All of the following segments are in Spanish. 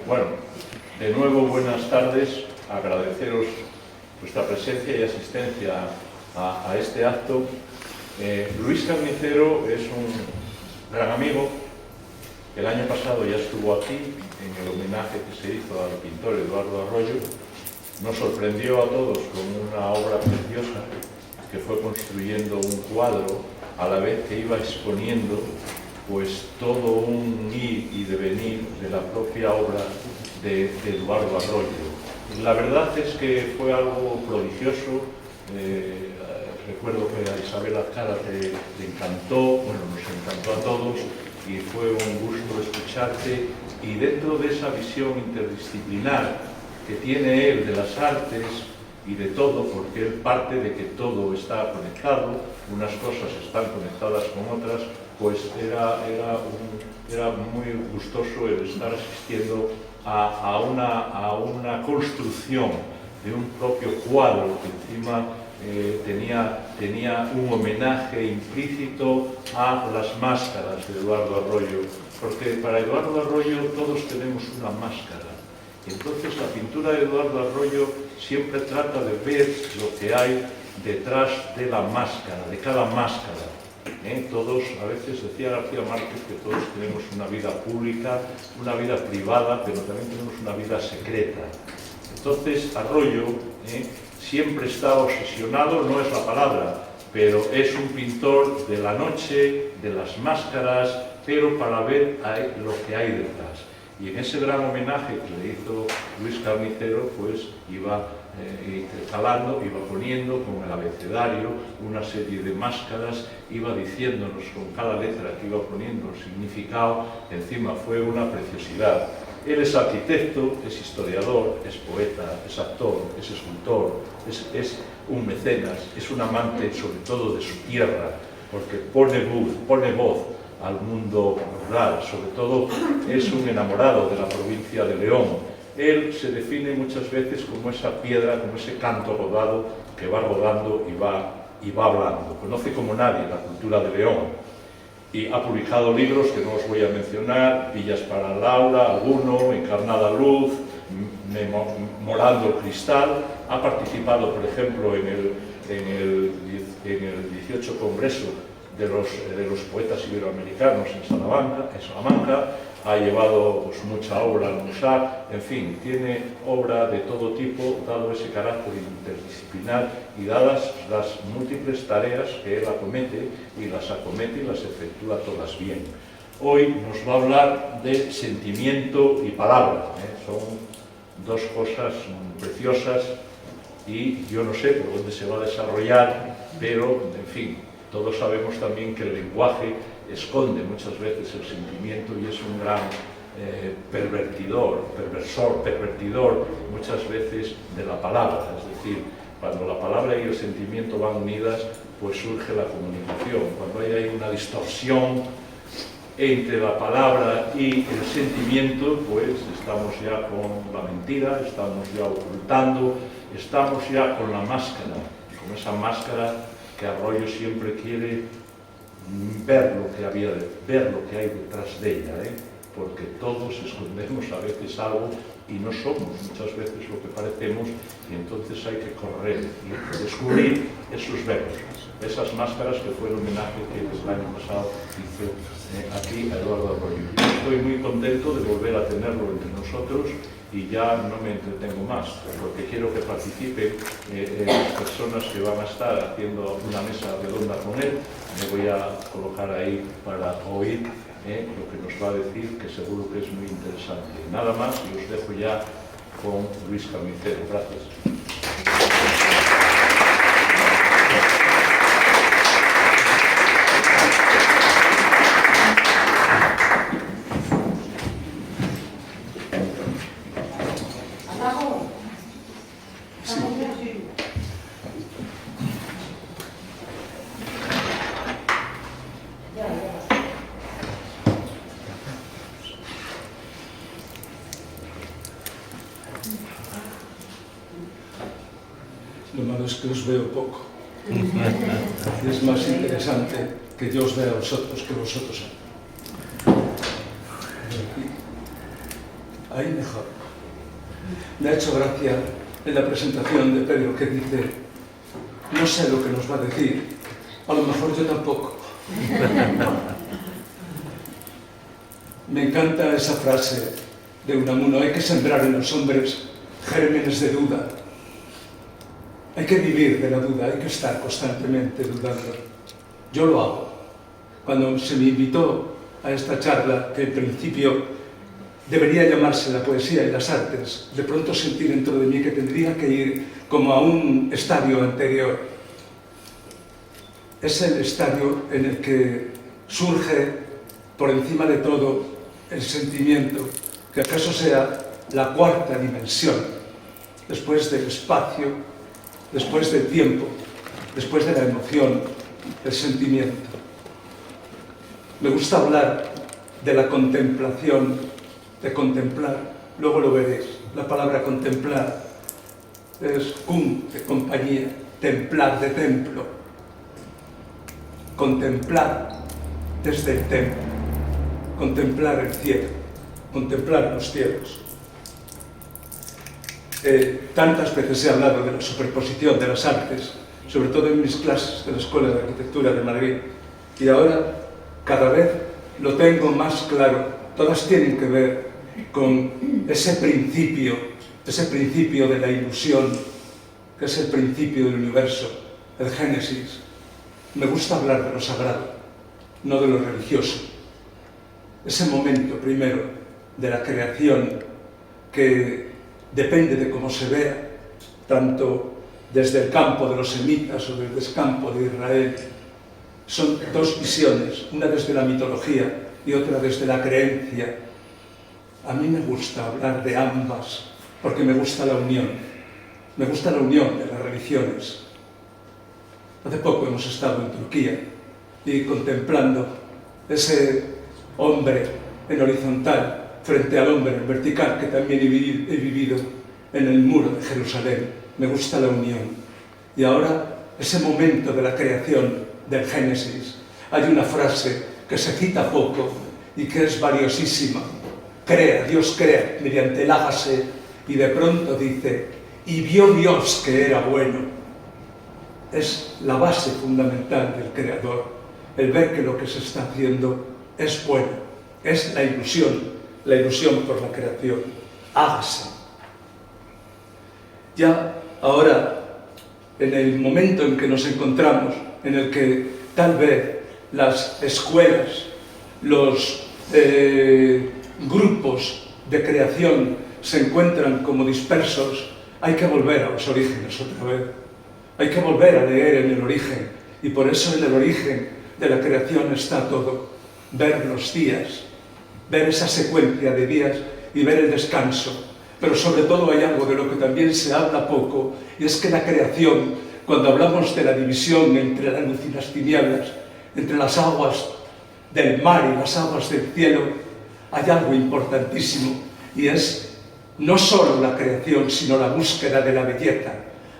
Bueno, de nuevo buenas tardes, agradeceros vuestra presencia y asistencia a este acto. Luis Carnicero es un gran amigo. El año pasado ya estuvo aquí en el homenaje que se hizo al pintor Eduardo Arroyo. Nos sorprendió a todos con una obra preciosa que fue construyendo un cuadro a la vez que iba exponiendo pues todo un ir y devenir de la propia obra de Eduardo Arroyo. La verdad es que fue algo prodigioso. Recuerdo que a Isabel Azcárate le encantó, bueno, nos encantó a todos y fue un gusto escucharte, y dentro de esa visión interdisciplinar que tiene él de las artes y de todo, porque él parte de que todo está conectado, unas cosas están conectadas con otras, pues era muy gustoso el estar asistiendo a una construcción de un propio cuadro que encima tenía un homenaje implícito a las máscaras de Eduardo Arroyo, porque para Eduardo Arroyo todos tenemos una máscara. Entonces la pintura de Eduardo Arroyo siempre trata de ver lo que hay detrás de la máscara, de cada máscara. Todos, a veces decía García Márquez que todos tenemos una vida pública, una vida privada, pero también tenemos una vida secreta. Entonces Arroyo siempre está obsesionado, no es la palabra, pero es un pintor de la noche, de las máscaras, pero para ver lo que hay detrás. Y en ese gran homenaje que le hizo Luis Carnicero, pues iba intercalando, iba poniendo con el abecedario una serie de máscaras, iba diciéndonos con cada letra que iba poniendo el significado. Encima fue una preciosidad. Él es arquitecto, es historiador, es poeta, es actor, es escultor, es un mecenas, es un amante sobre todo de su tierra, porque pone voz al mundo rural, sobre todo es un enamorado de la provincia de León. Él se define muchas veces como esa piedra, como ese canto rodado que va rodando y va hablando. Conoce como nadie la cultura de León y ha publicado libros que no os voy a mencionar: Villas para Laura, alguno, Encarnada Luz, Morando el Cristal. Ha participado, por ejemplo, en el 18 Congreso de los Poetas Iberoamericanos en Salamanca. Ha llevado pues, mucha obra al Musar, en fin, tiene obra de todo tipo, dado ese carácter interdisciplinar y dadas las múltiples tareas que él acomete y las efectúa todas bien. Hoy nos va a hablar de sentimiento y palabra, son dos cosas preciosas y yo no sé por dónde se va a desarrollar, pero en fin, todos sabemos también que el lenguaje esconde muchas veces el sentimiento y es un gran pervertidor muchas veces de la palabra. Es decir, cuando la palabra y el sentimiento van unidas, pues surge la comunicación. Cuando hay una distorsión entre la palabra y el sentimiento, pues estamos ya con la mentira, estamos ya ocultando, estamos ya con la máscara, con esa máscara que Arroyo siempre quiere ver lo que hay detrás de ella, porque todos escondemos a veces algo y no somos muchas veces lo que parecemos, y entonces hay que correr y descubrir esos velos, esas máscaras, que fue el homenaje que el año pasado hizo aquí a Eduardo Arroyo. Estoy muy contento de volver a tenerlo entre nosotros y ya no me entretengo más, porque quiero que participen las personas que van a estar haciendo una mesa redonda con él. Me voy a colocar ahí para oír lo que nos va a decir, que seguro que es muy interesante. Nada más, y os dejo ya con Luis Carnicero. Gracias. Lo malo es que os veo poco. Es más interesante que yo os vea a vosotros que vosotros a mí. aquí. Ahí mejor. Me ha hecho gracia en la presentación de Pedro que dice: no sé lo que nos va a decir, a lo mejor yo tampoco. Me encanta esa frase de Unamuno: hay que sembrar en los hombres gérmenes de duda. Hay que vivir de la duda, hay que estar constantemente dudando. Yo lo hago. Cuando se me invitó a esta charla, que en principio debería llamarse la poesía y las artes, de pronto sentí dentro de mí que tendría que ir como a un estadio anterior. Es el estadio en el que surge por encima de todo el sentimiento, que acaso sea la cuarta dimensión, después del espacio, después del tiempo, después de la emoción, el sentimiento. Me gusta hablar de la contemplación, de contemplar, luego lo veréis. La palabra contemplar es cum, de compañía, templar, de templo. Contemplar desde el templo, contemplar el cielo, contemplar los cielos. Tantas veces he hablado de la superposición de las artes, sobre todo en mis clases de la Escuela de Arquitectura de Madrid, y ahora cada vez lo tengo más claro. Todas tienen que ver con ese principio de la ilusión, que es el principio del universo, el Génesis. Me gusta hablar de lo sagrado, no de lo religioso. Ese momento primero de la creación que depende de cómo se vea, tanto desde el campo de los semitas o desde el campo de Israel. Son dos visiones, una desde la mitología y otra desde la creencia. A mí me gusta hablar de ambas porque me gusta la unión. Me gusta la unión de las religiones. Hace poco hemos estado en Turquía y contemplando ese hombre en horizontal frente al hombre en vertical que también he vivido en el muro de Jerusalén. Me gusta la unión. Y ahora, ese momento de la creación del Génesis, hay una frase que se cita poco y que es valiosísima. Crea, Dios crea mediante el hágase, y de pronto dice: y vio Dios que era bueno. Es la base fundamental del Creador, el ver que lo que se está haciendo es bueno, es la ilusión por la creación. Hágase. Ya ahora, en el momento en que nos encontramos, en el que tal vez las escuelas, los grupos de creación se encuentran como dispersos, hay que volver a los orígenes otra vez. Hay que volver a leer en el origen, y por eso en el origen de la creación está todo. Ver los días, ver esa secuencia de días y ver el descanso. Pero sobre todo hay algo de lo que también se habla poco, y es que la creación, cuando hablamos de la división entre la luz y las tinieblas, entre las aguas del mar y las aguas del cielo, hay algo importantísimo, y es no solo la creación, sino la búsqueda de la belleza.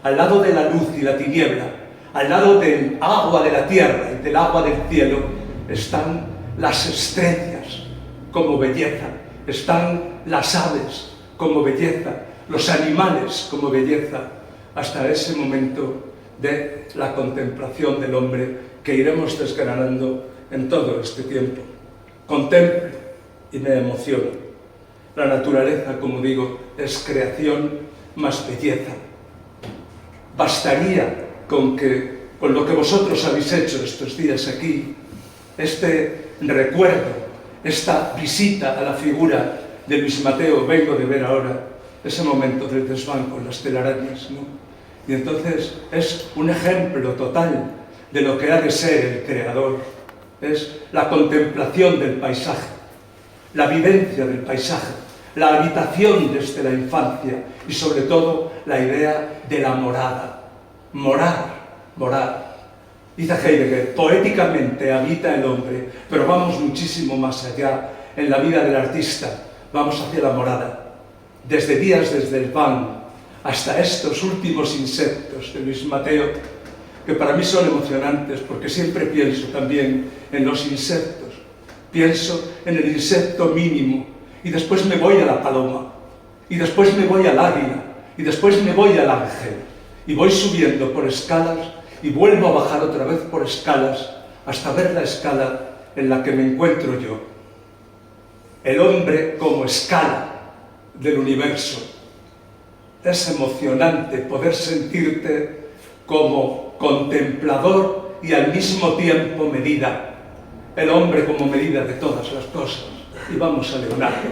Al lado de la luz y la tiniebla, al lado del agua de la tierra y del agua del cielo, están las estrellas como belleza, están las aves como belleza, los animales como belleza, hasta ese momento de la contemplación del hombre que iremos desgranando en todo este tiempo. Contemplo y me emociono. La naturaleza, como digo, es creación más belleza. Bastaría con lo que vosotros habéis hecho estos días aquí, este recuerdo, esta visita a la figura de Luis Mateo, vengo de ver ahora ese momento del desván con las telarañas, ¿no? Y entonces es un ejemplo total de lo que ha de ser el creador. Es la contemplación del paisaje, la vivencia del paisaje, la habitación desde la infancia y sobre todo la idea de la morada. Morar. Dice Heidegger, poéticamente habita el hombre, pero vamos muchísimo más allá en la vida del artista, vamos hacia la morada. Desde el pan hasta estos últimos insectos de Luis Mateo, que para mí son emocionantes porque siempre pienso también en los insectos, pienso en el insecto mínimo, y después me voy a la paloma, y después me voy al águila, y después me voy al ángel, y voy subiendo por escalas, y vuelvo a bajar otra vez por escalas, hasta ver la escala en la que me encuentro yo. El hombre como escala del universo. Es emocionante poder sentirte como contemplador y al mismo tiempo medida. El hombre como medida de todas las cosas. Y vamos a Leonardo.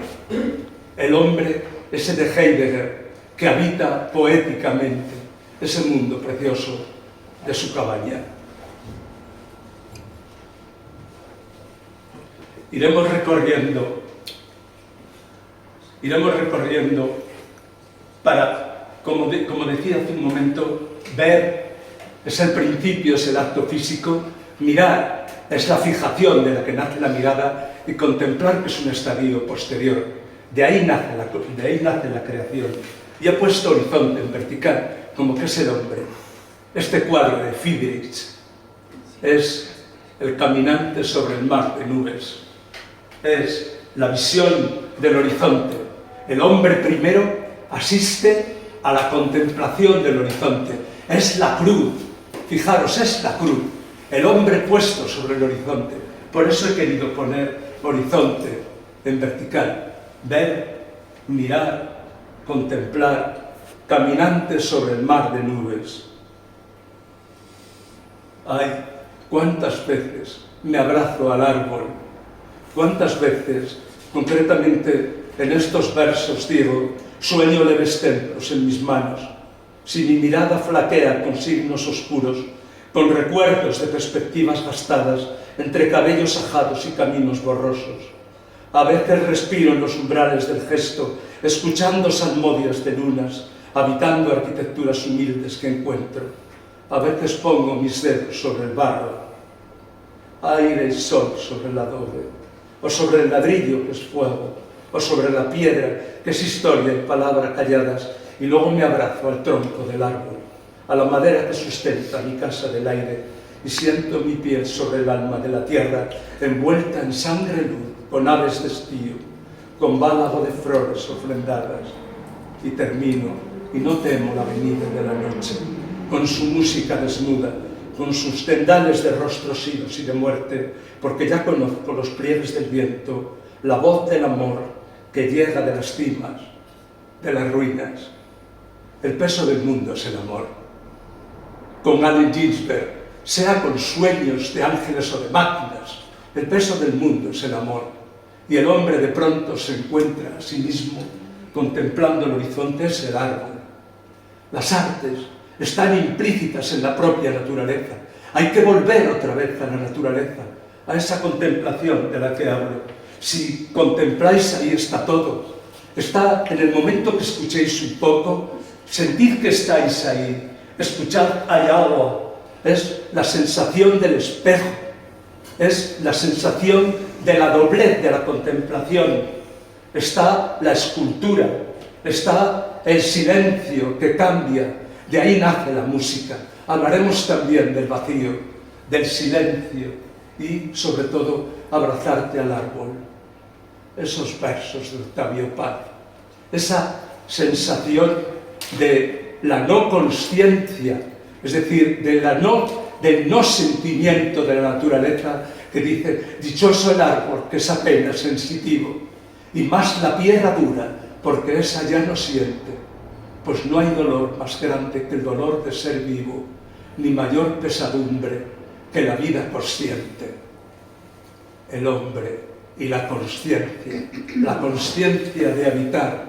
El hombre, ese de Heidegger, que habita poéticamente ese mundo precioso de su cabaña. Iremos recorriendo para, como decía hace un momento, ver es el principio, es el acto físico, mirar es la fijación de la que nace la mirada y contemplar que es un estadio posterior. De ahí nace la creación. Y ha puesto horizonte en vertical, como que es el hombre. Este cuadro de Friedrich es el caminante sobre el mar de nubes. Es la visión del horizonte. El hombre primero asiste a la contemplación del horizonte. Es la cruz. Fijaros, es la cruz. El hombre puesto sobre el horizonte. Por eso he querido poner horizonte en vertical. Ver, mirar, contemplar, caminante sobre el mar de nubes. Ay, cuántas veces me abrazo al árbol. Cuántas veces, concretamente en estos versos, digo, sueño leves templos en mis manos. Si mi mirada flaquea con signos oscuros, con recuerdos de perspectivas gastadas entre cabellos ajados y caminos borrosos. A veces respiro en los umbrales del gesto, escuchando salmodias de lunas, habitando arquitecturas humildes que encuentro. A veces pongo mis dedos sobre el barro, aire y sol sobre el adobe, o sobre el ladrillo que es fuego, o sobre la piedra que es historia y palabras calladas, y luego me abrazo al tronco del árbol, a la madera que sustenta mi casa del aire, y siento mi piel sobre el alma de la tierra, envuelta en sangre luz, con aves de estío, con bálamo de flores ofrendadas, y termino, y no temo la venida de la noche, con su música desnuda, con sus tendales de rostros idos y de muerte, porque ya conozco los pliegues del viento, la voz del amor que llega de las cimas, de las ruinas. El peso del mundo es el amor. Con Allen Ginsberg, sea con sueños de ángeles o de máquinas, el peso del mundo es el amor. Y el hombre de pronto se encuentra a sí mismo contemplando el horizonte, es el árbol. Las artes están implícitas en la propia naturaleza. Hay que volver otra vez a la naturaleza, a esa contemplación de la que hablo. Si contempláis, ahí está todo. Está en el momento que escuchéis un poco, sentid que estáis ahí. Escuchad, hay agua. Es la sensación del espejo. Es la sensación de la doblez de la contemplación. Está la escultura. Está el silencio que cambia. De ahí nace la música. Hablaremos también del vacío, del silencio y, sobre todo, abrazarte al árbol. Esos versos de Octavio Paz, esa sensación de la no consciencia, es decir, del no sentimiento de la naturaleza, que dice, dichoso el árbol que es apenas sensitivo, y más la piedra dura, porque esa ya no siente. Pues no hay dolor más grande que el dolor de ser vivo, ni mayor pesadumbre que la vida consciente. El hombre y la consciencia de habitar,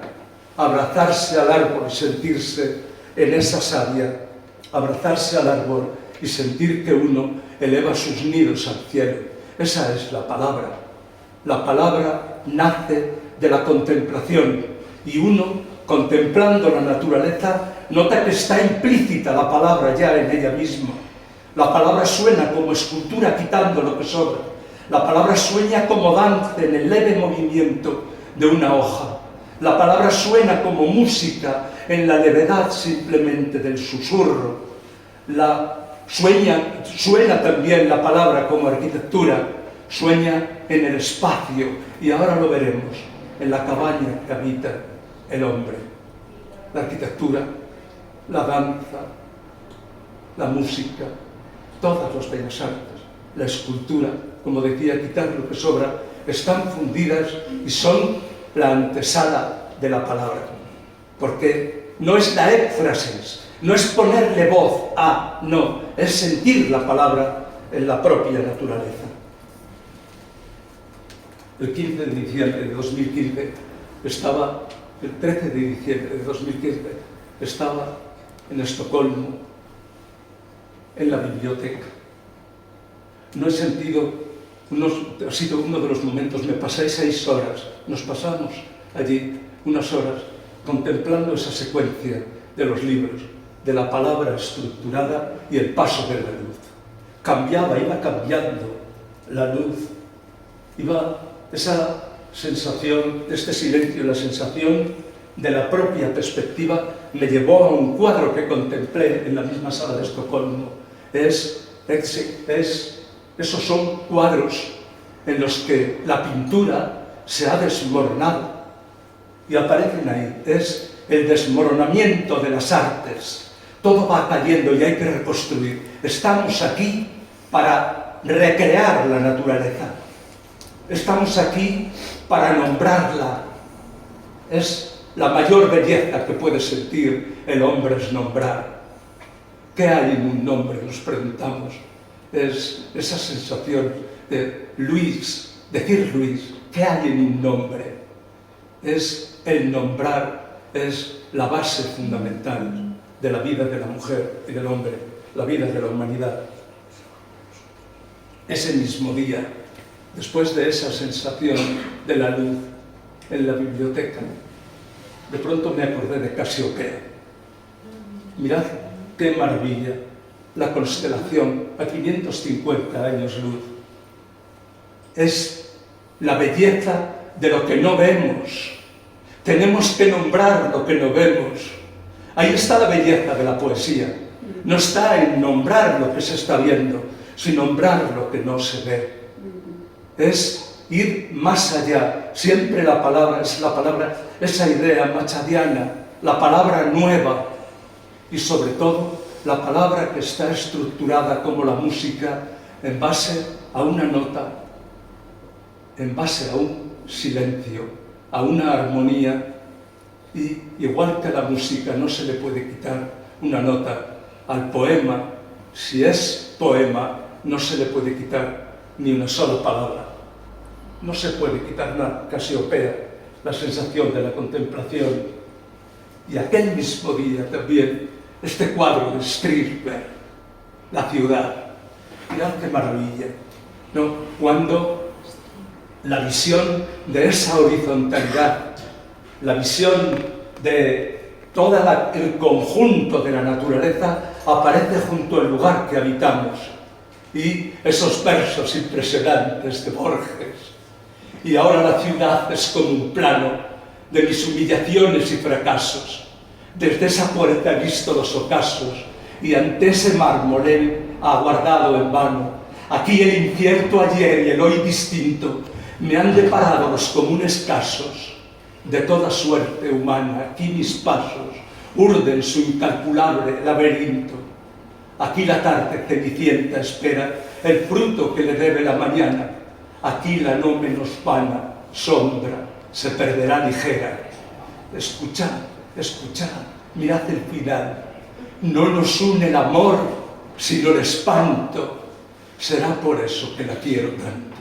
abrazarse al árbol y sentirse en esa savia, abrazarse al árbol y sentir que uno eleva sus nidos al cielo. Esa es la palabra. La palabra nace de la contemplación y uno, contemplando la naturaleza, nota que está implícita la palabra ya en ella misma. La palabra suena como escultura quitando lo que sobra. La palabra sueña como danza en el leve movimiento de una hoja. La palabra suena como música en la levedad simplemente del susurro. Suena también la palabra como arquitectura, sueña en el espacio, y ahora lo veremos, en la cabaña que habita el hombre. La arquitectura, la danza, la música, todas las bellas artes, la escultura, como decía, quitar lo que sobra, están fundidas y son la antesala de la palabra. Porque no es la éfrasis, no es ponerle voz a, no, es sentir la palabra en la propia naturaleza. El 15 de diciembre de 2015 estaba, el 13 de diciembre de 2015 estaba en Estocolmo, en la biblioteca. No he sentido, ha sido uno de los momentos, me pasé 6 horas, nos pasamos allí unas horas contemplando esa secuencia de los libros, de la palabra estructurada y el paso de la luz. Cambiaba, iba cambiando la luz, iba esa sensación, este silencio, la sensación de la propia perspectiva, me llevó a un cuadro que contemplé en la misma sala de Estocolmo. Esos son cuadros en los que la pintura se ha desmoronado y aparecen ahí. Es el desmoronamiento de las artes. Todo va cayendo y hay que reconstruir. Estamos aquí para recrear la naturaleza. Estamos aquí para nombrarla. Es la mayor belleza que puede sentir el hombre, es nombrar. ¿Qué hay en un nombre? Nos preguntamos. Es esa sensación de Luis, decir Luis, ¿qué hay en un nombre? Es el nombrar, es la base fundamental de la vida de la mujer y del hombre, la vida de la humanidad. Ese mismo día, después de esa sensación de la luz en la biblioteca, de pronto me acordé de Casiopea. Mirad qué maravilla, la constelación a 550 años luz. Es la belleza de lo que no vemos. Tenemos que nombrar lo que no vemos. Ahí está la belleza de la poesía. No está en nombrar lo que se está viendo, sino nombrar lo que no se ve. Es ir más allá. Siempre la palabra es la palabra, esa idea machadiana, la palabra nueva y sobre todo la palabra que está estructurada como la música en base a una nota, en base a un silencio, a una armonía. Y igual que a la música no se le puede quitar una nota, al poema, si es poema, no se le puede quitar ni una sola palabra. No se puede quitar nada. Casiopea, la sensación de la contemplación. Y aquel mismo día también, este cuadro de Strindberg, la ciudad. Mirad qué maravilla, ¿no? Cuando la visión de esa horizontalidad, la visión de todo el conjunto de la naturaleza aparece junto al lugar que habitamos. Y esos versos impresionantes de Borges. Y ahora la ciudad es como un plano de mis humillaciones y fracasos. Desde esa puerta he visto los ocasos y ante ese mármol he aguardado en vano. Aquí el incierto ayer y el hoy distinto me han deparado los comunes casos de toda suerte humana. Aquí mis pasos urden su incalculable laberinto. Aquí la tarde cenicienta espera el fruto que le debe la mañana. Aquí la no menos vana sombra se perderá ligera. Escuchad, escuchad, mirad el final. No nos une el amor, sino el espanto. Será por eso que la quiero tanto.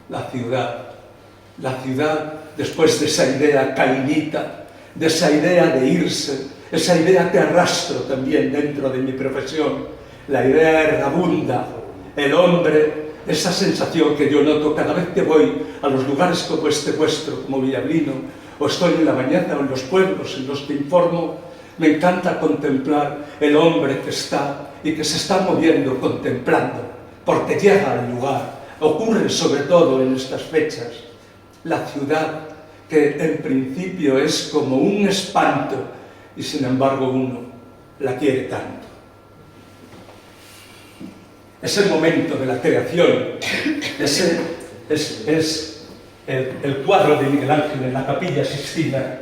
La ciudad, después de esa idea cainita, de esa idea de irse, esa idea que arrastro también dentro de mi profesión, la idea errabunda, el hombre, esa sensación que yo noto cada vez que voy a los lugares como este vuestro, como Villablino, o estoy en La Bañeza o en los pueblos en los que informo, me encanta contemplar el hombre que está y que se está moviendo, contemplando, porque llega al lugar. Ocurre sobre todo en estas fechas. La ciudad, que en principio es como un espanto, y sin embargo uno la quiere tanto. es el momento de la creación. Ese es el cuadro de Miguel Ángel en la Capilla Sixtina.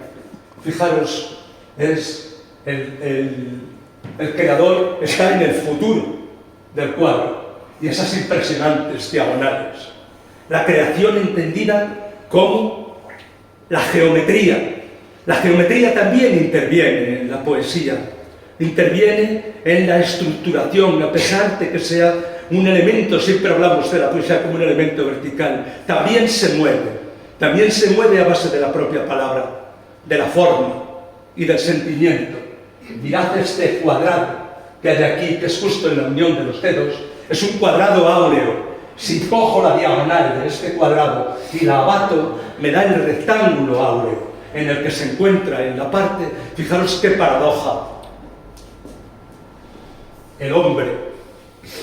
Fijaros, es el creador está en el futuro del cuadro y esas impresionantes diagonales. La creación entendida como la geometría. La geometría también interviene en la poesía, interviene en la estructuración, a pesar de que sea un elemento, siempre hablamos de la poesía como un elemento vertical, también se mueve a base de la propia palabra, de la forma y del sentimiento. Mirad este cuadrado que hay aquí, que es justo en la unión de los dedos, es un cuadrado áureo. Si cojo la diagonal de este cuadrado y la abato, me da el rectángulo áureo en el que se encuentra en la parte. Fijaros qué paradoja. El hombre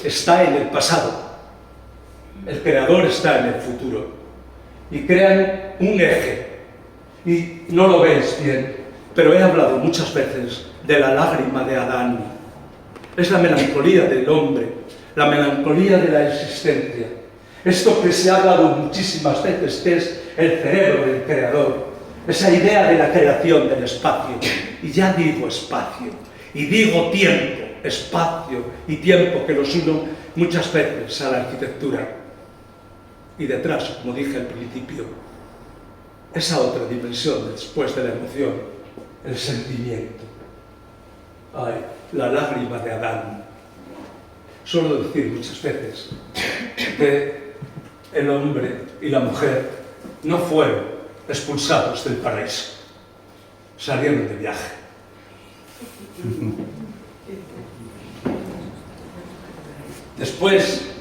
está en el pasado, el creador está en el futuro, y crean un eje, y no lo veis bien, pero he hablado muchas veces de la lágrima de Adán. Es la melancolía del hombre, la melancolía de la existencia. Esto que se ha hablado muchísimas veces, que es el cerebro del creador, esa idea de la creación del espacio. Y ya digo espacio, y digo tiempo, espacio y tiempo, que los uno muchas veces a la arquitectura. Y detrás, como dije al principio, esa otra dimensión después de la emoción, el sentimiento. Ay, la lágrima de Adán. Suelo decir muchas veces que el hombre y la mujer no fueron expulsados del paraíso, salieron de viaje. Después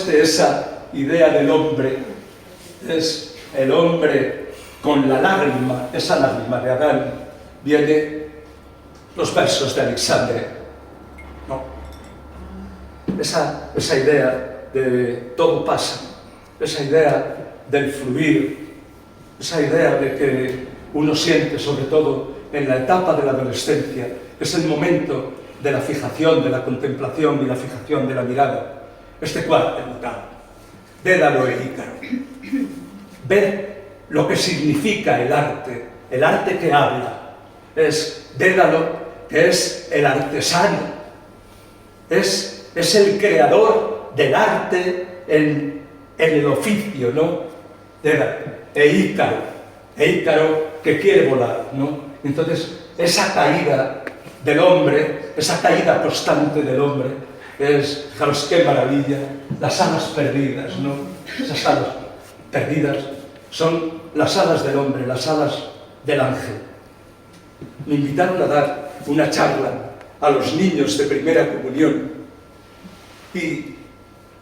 de esa idea del hombre, es el hombre con la lágrima, esa lágrima de Adán, viene los versos de Alexandre, ¿no? Esa idea de todo pasa, esa idea del fluir, esa idea de que uno siente, sobre todo en la etapa de la adolescencia, es el momento de la fijación, de la contemplación y la fijación de la mirada. Este cuadro es notable. Dédalo e Ícaro. Ver lo que significa el arte que habla. Es Dédalo, que es el artesano, es el creador del arte en el oficio, ¿no? Dédalo e Ícaro que quiere volar, ¿no? Entonces, esa caída del hombre, esa caída constante del hombre, es, fijaros qué maravilla, las alas perdidas, ¿no? Esas alas perdidas son las alas del hombre, las alas del ángel. Me invitaron a dar una charla a los niños de primera comunión y,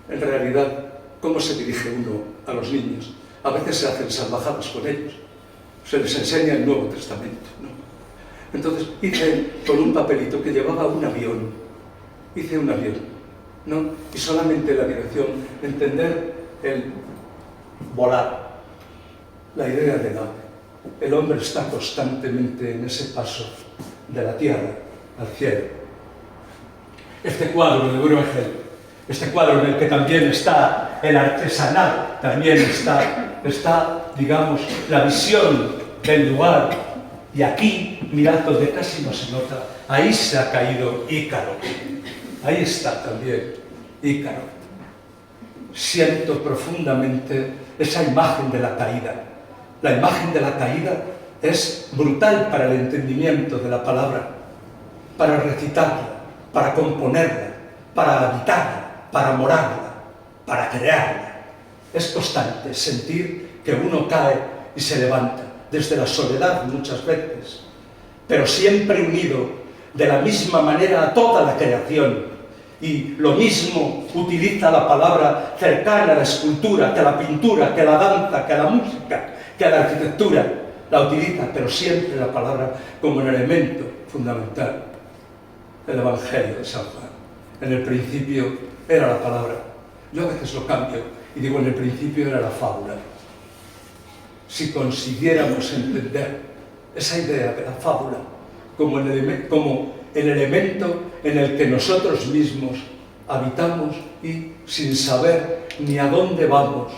en realidad, ¿cómo se dirige uno a los niños? A veces se hacen salvajadas con ellos, se les enseña el Nuevo Testamento, ¿no? Entonces hice con un papelito que llevaba un avión, hice un avión, ¿no? Y solamente la dirección, entender el volar, la idea del ave. El hombre está constantemente en ese paso de la tierra al cielo. Este cuadro de Bruegel, este cuadro en el que también está el artesanal, también está, digamos, la visión del lugar. Y aquí, mirad donde casi no se nota, ahí se ha caído Ícaro. Ahí está también Ícaro. Siento profundamente esa imagen de la caída. La imagen de la caída es brutal para el entendimiento de la palabra, para recitarla, para componerla, para habitarla, para morarla, para crearla. Es constante sentir que uno cae y se levanta, desde la soledad muchas veces, pero siempre unido de la misma manera a toda la creación. Y lo mismo utiliza la palabra cercana a la escultura, que a la pintura, que a la danza, que a la música, que a la arquitectura. La utiliza, pero siempre la palabra como un elemento fundamental. El Evangelio de San Juan. En el principio era la palabra. Yo a veces lo cambio y digo, en el principio era la fábula. Si consiguiéramos entender esa idea de la fábula como el elemento en el que nosotros mismos habitamos y sin saber ni a dónde vamos,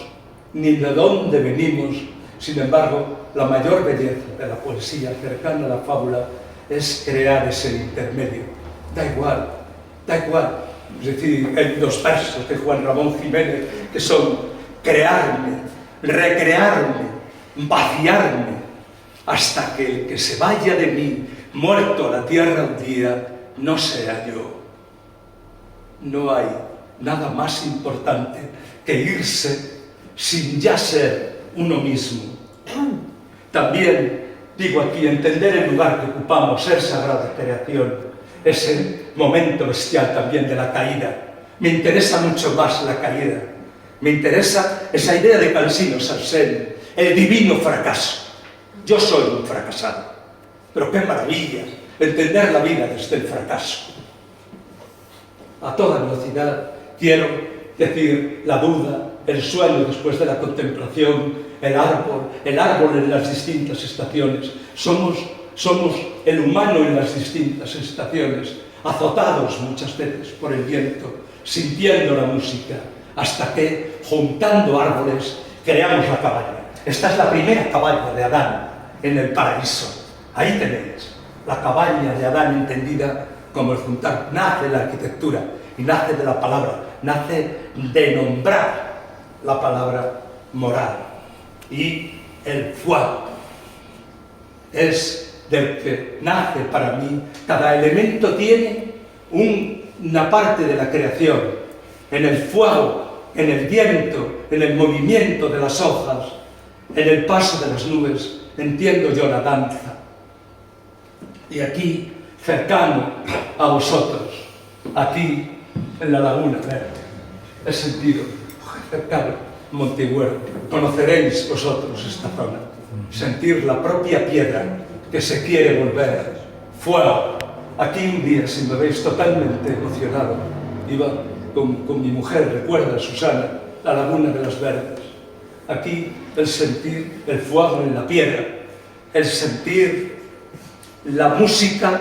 ni de dónde venimos. Sin embargo, la mayor belleza de la poesía cercana a la fábula es crear ese intermedio. Da igual, da igual. Es decir, los versos de Juan Ramón Jiménez, que son crearme, recrearme, vaciarme, hasta que el que se vaya de mí, muerto a la tierra un día, no sea yo. No hay nada más importante que irse sin ya ser uno mismo. También digo aquí, entender el lugar que ocupamos, ser sagrada creación, es el momento bestial también de la caída. Me interesa mucho más la caída. Me interesa esa idea de Cansino Sarsen, el divino fracaso. Yo soy un fracasado, pero qué maravilla entender la vida desde el fracaso. A toda velocidad quiero decir la duda, el sueño después de la contemplación, el árbol en las distintas estaciones. Somos el humano en las distintas estaciones, azotados muchas veces por el viento, sintiendo la música, hasta que, juntando árboles, creamos la cabaña. Esta es la primera cabaña de Adán en el paraíso. Ahí tenéis la cabaña de Adán entendida como el juntar. Nace la arquitectura y nace de la palabra, nace de nombrar la palabra moral. Y el fuego es del que nace para mí. Cada elemento tiene una parte de la creación. En el fuego, en el viento, en el movimiento de las hojas, en el paso de las nubes, entiendo yo la danza. Y aquí, cercano a vosotros, aquí en la Laguna Verde, he sentido cercano Montehuerto. Conoceréis vosotros esta zona, sentir la propia piedra que se quiere volver fuego. Aquí un día, si me veis totalmente emocionado, iba con mi mujer, recuerda Susana, la Laguna de las Verdes. Aquí el sentir el fuego en la piedra, el sentir la música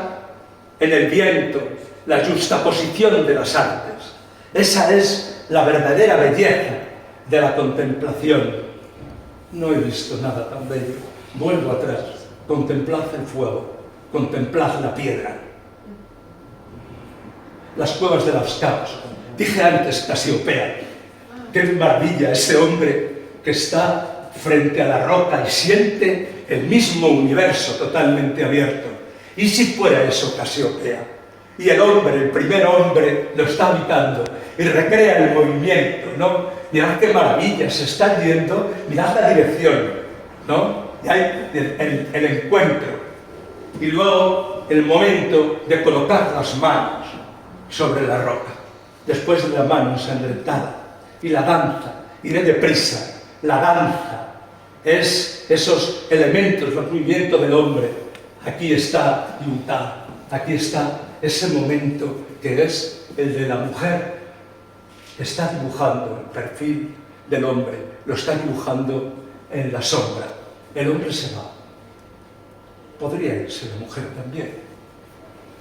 en el viento, la juxtaposición de las artes. Esa es la verdadera belleza de la contemplación. No he visto nada tan bello. Vuelvo atrás. Contemplad el fuego, contemplad la piedra. Las cuevas de Lascaux. Dije antes Casiopea. Qué maravilla ese hombre que está frente a la roca y siente el mismo universo totalmente abierto. ¿Y si fuera eso Casiopea? Y el hombre, el primer hombre, lo está habitando y recrea el movimiento, ¿no? Mirad qué maravilla, se está yendo, mirad la dirección, ¿no? Y hay el encuentro. Y luego el momento de colocar las manos sobre la roca, después de la mano ensangrentada. Y la danza, iré deprisa, la danza es esos elementos, el movimiento del hombre. Aquí está Utah, aquí está ese momento que es el de la mujer. Está dibujando el perfil del hombre, lo está dibujando en la sombra. El hombre se va. Podría irse la mujer también.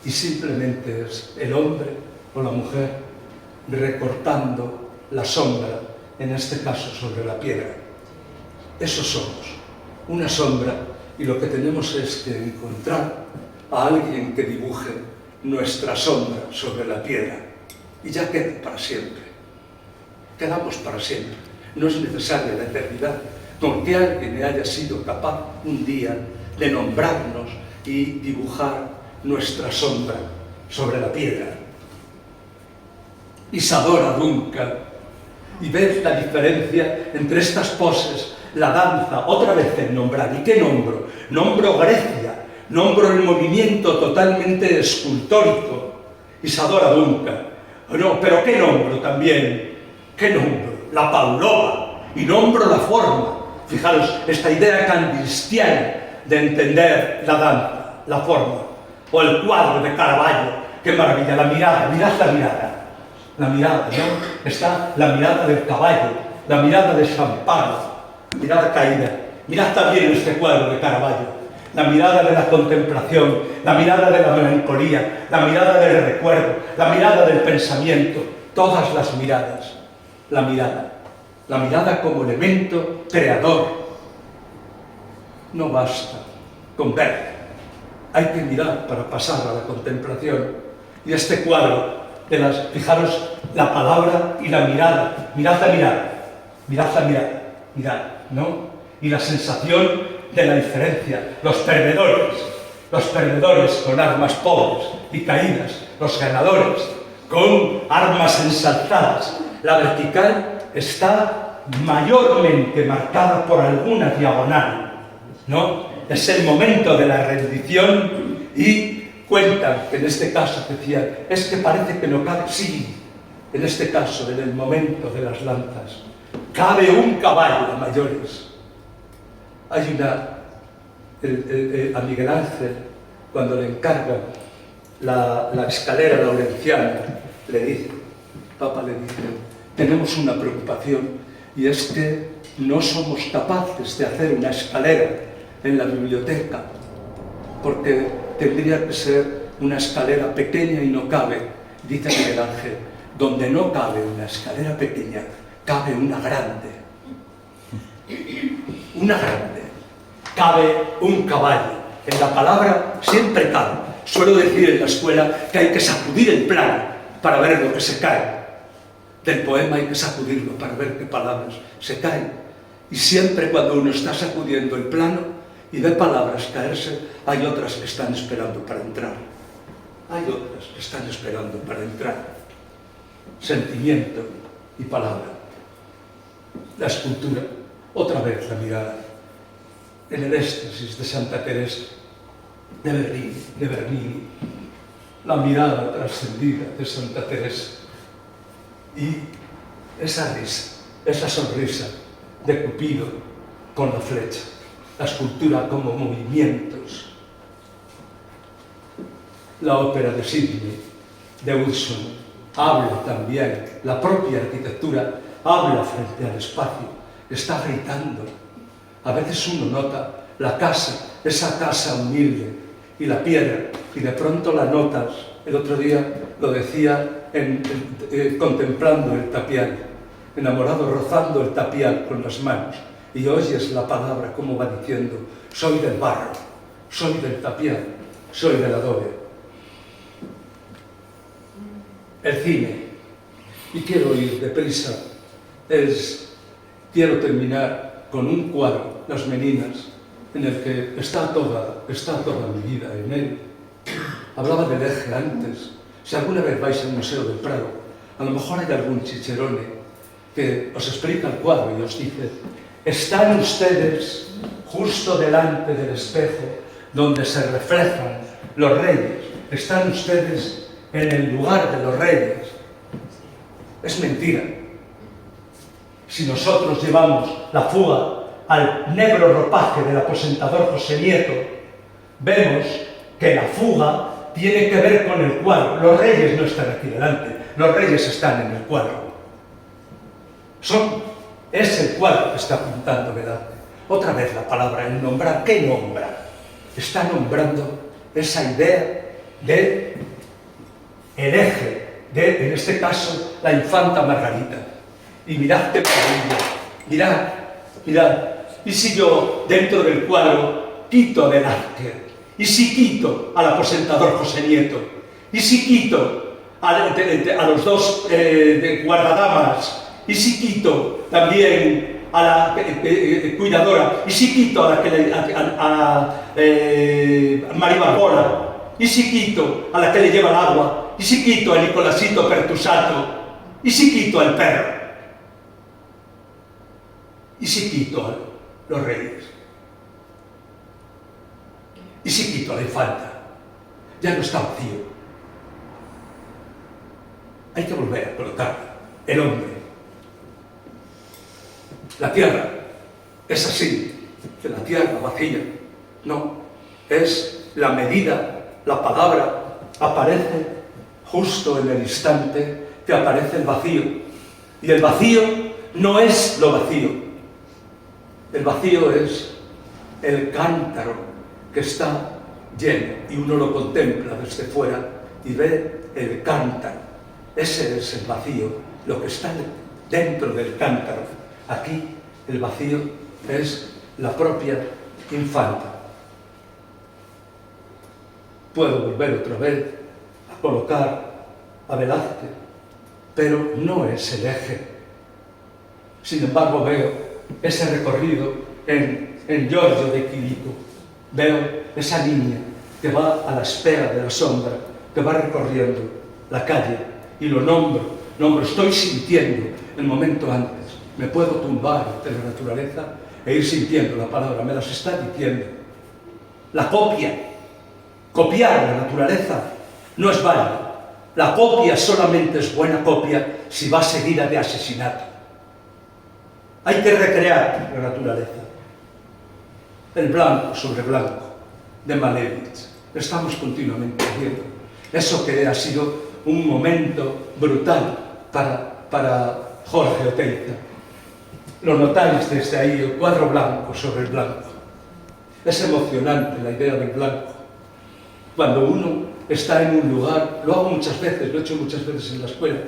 Y simplemente es el hombre o la mujer recortando la sombra, en este caso sobre la piedra. Eso somos, una sombra, y lo que tenemos es que encontrar a alguien que dibuje nuestra sombra sobre la piedra. Y ya queda para siempre. Quedamos para siempre. No es necesaria la eternidad, con que alguien haya sido capaz un día de nombrarnos y dibujar nuestra sombra sobre la piedra. Isadora Duncan. Y ves la diferencia entre estas poses, la danza, otra vez en nombrar. ¿Y qué nombro? Nombro Grecia, nombro el movimiento totalmente escultórico. Isadora Duncan. No, pero ¿qué nombro también? ¿Qué nombro? La Pavlova. Y nombro la forma. Fijaros, esta idea candistiana de entender la danza, la forma. O el cuadro de Caravaggio. ¡Qué maravilla! La mirada, mirad la mirada. La mirada, ¿no? Está la mirada del caballo, la mirada de San Pablo, mirada caída. Mirad también este cuadro de Caravaggio. La mirada de la contemplación, la mirada de la melancolía, la mirada del recuerdo, la mirada del pensamiento. todas las miradas. La mirada como elemento creador. No basta con ver, hay que mirar para pasar a la contemplación. Y este cuadro, fijaros la palabra y la mirada, mirad la mirada, ¿no? Y la sensación de la diferencia, los perdedores con armas pobres y caídas, los ganadores con armas ensalzadas. La vertical está mayormente marcada por alguna diagonal, ¿no? Es el momento de la rendición y cuentan que en este caso decían, es que parece que no cabe, sí, en este caso, en el momento de las lanzas, cabe un caballo a mayores. Hay a Miguel Ángel, cuando le encargan la escalera laurenciana, Papa le dice, tenemos una preocupación, y es que no somos capaces de hacer una escalera en la biblioteca, porque tendría que ser una escalera pequeña y no cabe. Dice Miguel Ángel, donde no cabe una escalera pequeña, cabe una grande. Una grande. Cabe un caballo. En la palabra siempre cabe. Suelo decir en la escuela que hay que sacudir el plano para ver lo que se cae. Del poema hay que sacudirlo para ver qué palabras se caen. Y siempre cuando uno está sacudiendo el plano y ve palabras caerse, hay otras que están esperando para entrar. Hay otras que están esperando para entrar. Sentimiento y palabra. La escultura, otra vez la mirada. En el éxtasis de Santa Teresa, de Bernini, la mirada trascendida de Santa Teresa. Y esa risa, esa sonrisa de Cupido con la flecha. La escultura como movimientos. La ópera de Sidney, de Hudson, habla también, la propia arquitectura habla frente al espacio, está gritando. A veces uno nota la casa, esa casa humilde, y la piedra, y de pronto la notas. El otro día lo decía contemplando el tapial, enamorado, rozando el tapial con las manos, y oyes la palabra como va diciendo, soy del barro, soy del tapial, soy del adobe. El cine, y quiero ir deprisa, quiero terminar con un cuadro, Las Meninas, en el que está toda mi vida en él. Hablaba del eje antes. Si alguna vez vais al Museo del Prado, a lo mejor hay algún chicherone que os explica el cuadro y os dice, están ustedes justo delante del espejo donde se reflejan los reyes, están ustedes en el lugar de los reyes. Es mentira. Si nosotros llevamos la fuga al negro ropaje del aposentador José Nieto, vemos que la fuga tiene que ver con el cuadro. Los reyes no están aquí delante, los reyes están en el cuadro. Es el cuadro que está pintando delante. Otra vez la palabra, el nombrar. ¿Qué nombra? Está nombrando esa idea de el eje de, en este caso, la infanta Margarita. Y mirad qué maravilla, mirad. Y si yo, dentro del cuadro, quito a Velázquez, y si quito al aposentador José Nieto, y si quito a los dos guardadamas, y si quito también a la cuidadora, y si quito a Maribapola, y si quito a la que le lleva el agua, y si quito a Nicolasito Pertusato, y si quito al perro, y si quito a los reyes, y si quito a la infanta, ya no está vacío. Hay que volver a colocar el hombre. La tierra es así, que la tierra vacía, no, es la medida, la palabra aparece justo en el instante que aparece el vacío. Y el vacío no es lo vacío. El vacío es el cántaro que está lleno y uno lo contempla desde fuera y ve el cántaro Ese es el vacío, lo que está dentro del cántaro. Aquí el vacío es la propia infanta. Puedo volver otra vez a colocar a Velázquez, pero no es el eje. Sin embargo, veo ese recorrido en Giorgio de Chirico. Veo esa niña que va a la espera de la sombra, que va recorriendo la calle, y lo nombro, estoy sintiendo el momento antes. Me puedo tumbar ante la naturaleza e ir sintiendo la palabra, me las está diciendo. La copia, copiar la naturaleza no es válido. La copia solamente es buena copia si va seguida de asesinato. Hay que recrear la naturaleza. El blanco sobre blanco de Malevich. Estamos continuamente haciendo. Eso que ha sido un momento brutal para Jorge Oteiza. Lo notáis desde ahí, el cuadro blanco sobre el blanco. Es emocionante la idea del blanco. Cuando uno está en un lugar, lo hago muchas veces, lo he hecho muchas veces en la escuela.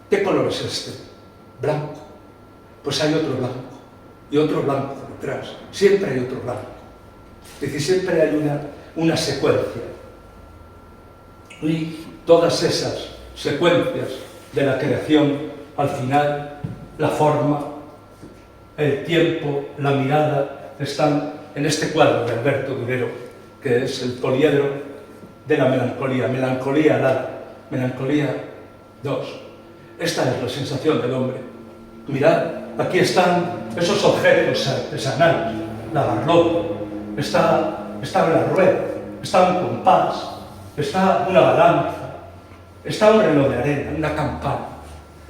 ¿Qué color es este? Blanco. Pues hay otro blanco, y otro blanco detrás. Siempre hay otro blanco. Es decir, siempre hay una secuencia. Y todas esas secuencias de la creación, al final, la forma, el tiempo, la mirada, están en este cuadro de Alberto Durero, que es el poliedro de la melancolía, melancolía alada, melancolía 2. Esta es la sensación del hombre. Mirad, aquí están esos objetos artesanales, la barlopa, está la rueda, está un compás, está una balanza, está un reloj de arena, una campana,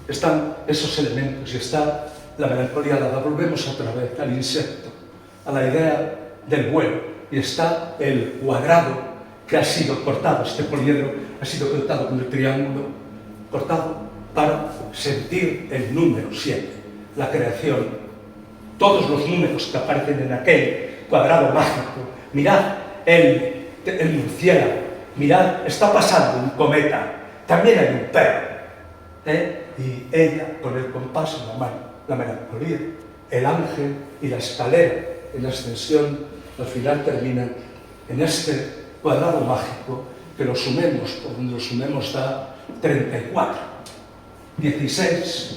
están esos elementos y está la melancolía alada. Volvemos otra vez al insecto, a la idea del vuelo, y está el cuadrado que ha sido cortado, este poliedro ha sido cortado con el triángulo, cortado para sentir el número 7, la creación. Todos los números que aparecen en aquel cuadrado mágico. Mirad el murciélago, mirad, está pasando un cometa, también hay un perro, y ella con el compás en la mano, la melancolía, el ángel y la escalera en la ascensión, al final terminan en este cuadrado mágico que lo sumemos, por donde lo sumemos da 34, 16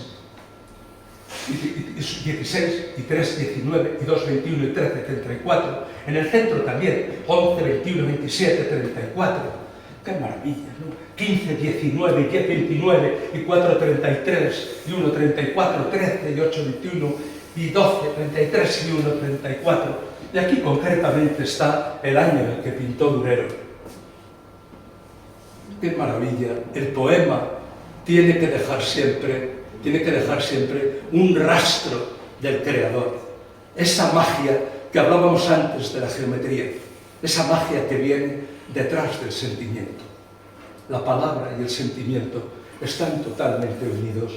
y 3, 19 y 2, 21 y 13, 34. En el centro también, 11, 21, 27, 34. ¡Qué maravilla!, ¿no? 15, 19 y 10, 29 y 4, 33 y 1, 34, 13 y 8, 21 y 12, 33 y 1, 34. Y aquí concretamente está el año en el que pintó Durero. ¡Qué maravilla! El poema tiene que dejar siempre un rastro del creador. Esa magia que hablábamos antes de la geometría, esa magia que viene detrás del sentimiento. La palabra y el sentimiento están totalmente unidos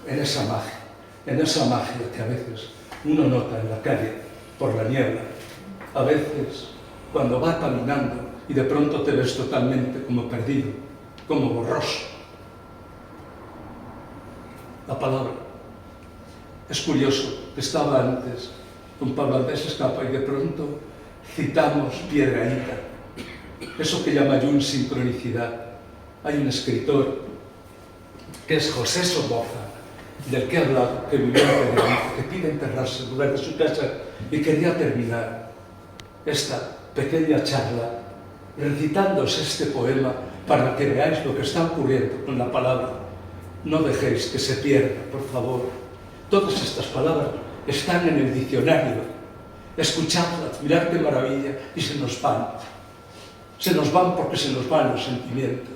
en esa magia que a veces uno nota en la calle por la niebla, a veces cuando va caminando y de pronto te ves totalmente como perdido, como borroso. La palabra. Es curioso, estaba antes con Pablo Andrés Escapa y de pronto citamos Piedrahíta, eso que llama Jung sincronicidad. Hay un escritor que es José Somoza, del que he hablado, que vivió en Piedrahíta, que pide enterrarse en lugar de su casa, y quería terminar esta pequeña charla recitándose este poema para que veáis lo que está ocurriendo con la palabra. No dejéis que se pierda, por favor. Todas estas palabras están en el diccionario. Escuchadlas, mirad qué maravilla, y se nos van. Se nos van porque se nos van los sentimientos.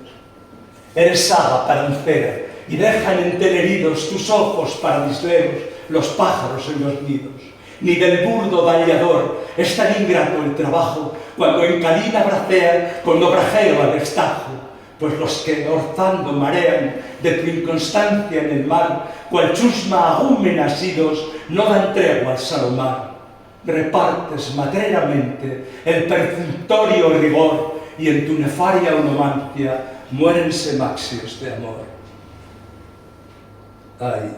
Eres saga parancera, y dejan entelheridos tus ojos para misleros los pájaros en los nidos. Ni del burdo dañador es tan ingrato el trabajo cuando en calina bracean con obrajero al destajo. Pues los que orzando marean de tu inconstancia en el mar, cual chusma agúmen asidos, no dan tregua al salomar. Repartes matreramente el perfunctorio rigor y en tu nefaria onomancia muérense maxios de amor. Ay,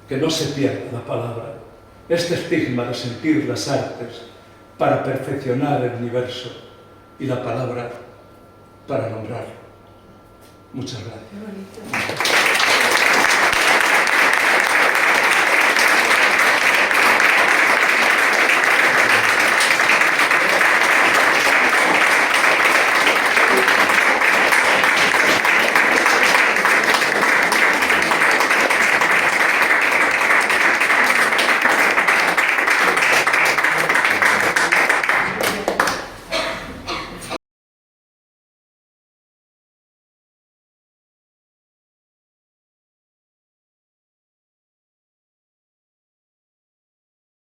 que no se pierda la palabra, este estigma de sentir las artes para perfeccionar el universo y la palabra para nombrarlo. Muchas gracias.